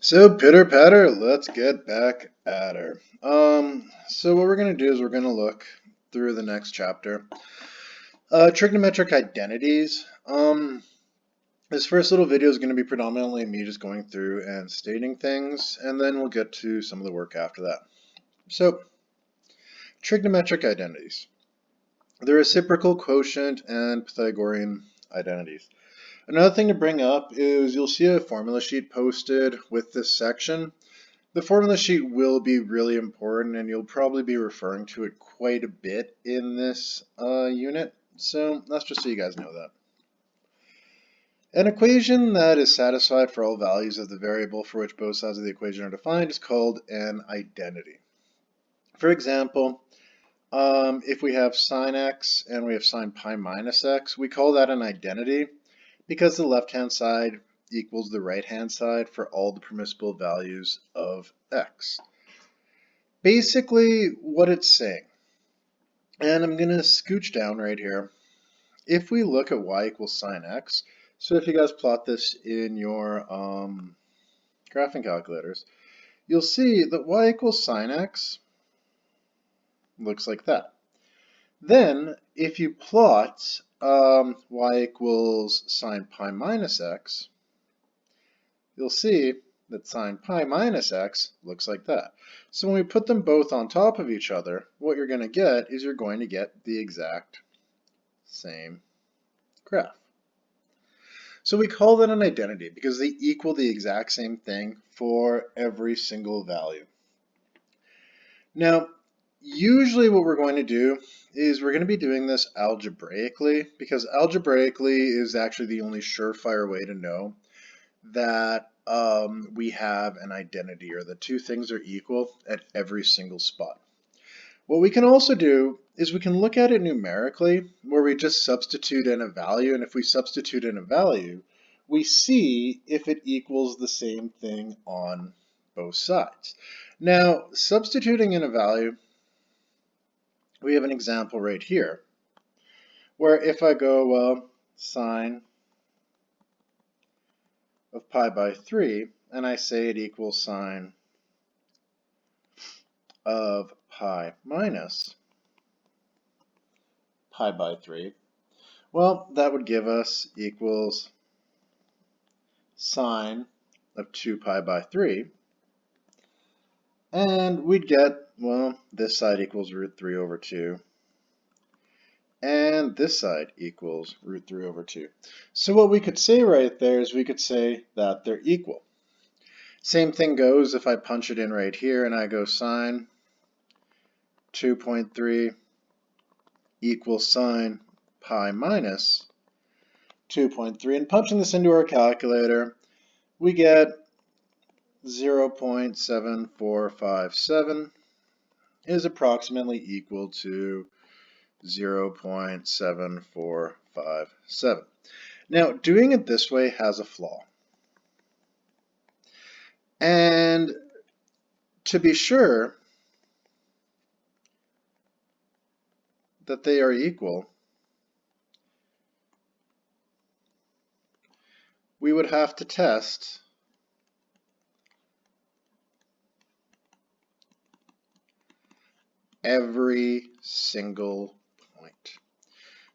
So pitter patter, let's get back at her. So what we're gonna do is we're gonna look through the next chapter. Trigonometric identities. This first little video is gonna be predominantly me just going through and stating things, and then we'll get to some of the work after that. So, trigonometric identities. The reciprocal quotient and Pythagorean identities. Another thing to bring up is you'll see a formula sheet posted with this section. The formula sheet will be really important, and you'll probably be referring to it quite a bit in this unit. So that's just so you guys know that. An equation that is satisfied for all values of the variable for which both sides of the equation are defined is called an identity. For example, if we have sine x and we have sine pi minus x, we call that an identity because the left-hand side equals the right-hand side for all the permissible values of x. Basically, what it's saying, and I'm going to scooch down right here. If we look at y equals sine x, so if you guys plot this in your graphing calculators, you'll see that y equals sine x looks like that. Then, if you plot y equals sine pi minus x, you'll see that sine pi minus x looks like that. So when we put them both on top of each other, what you're going to get is you're going to get the exact same graph. So we call that an identity because they equal the exact same thing for every single value. Now, usually what we're going to do is we're going to be doing this algebraically because algebraically is actually the only surefire way to know that we have an identity or the two things are equal at every single spot. What we can also do is we can look at it numerically where we just substitute in a value, and if we substitute in a value, we see if it equals the same thing on both sides. Now, substituting in a value, we have an example right here where if I go sine of pi by 3 and I say it equals sine of pi minus pi by 3, well, that would give us equals sine of 2 pi by 3, and we'd get, well, this side equals root 3 over 2, and this side equals root 3 over 2. So what we could say right there is we could say that they're equal. Same thing goes if I punch it in right here and I go sine 2.3 equals sine pi minus 2.3, and punching this into our calculator, we get 0.7457 is approximately equal to 0.7457. Now, doing it this way has a flaw. And to be sure that they are equal, we would have to test every single point.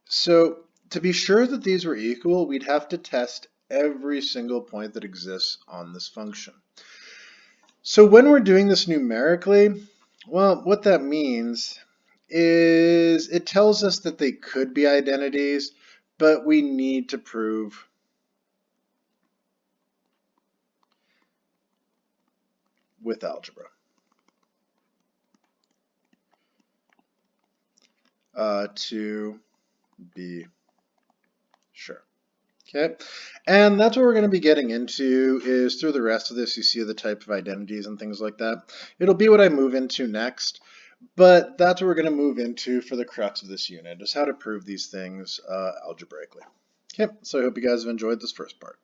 So to be sure that these were equal, we'd have to test every single point that exists on this function. So when we're doing this numerically, well, what that means is it tells us that they could be identities, but we need to prove with algebra to be sure. Okay, and that's what we're going to be getting into is through the rest of this, you see the type of identities and things like that. It'll be what I move into next, but that's what we're going to move into for the crux of this unit, is how to prove these things algebraically. Okay, so I hope you guys have enjoyed this first part.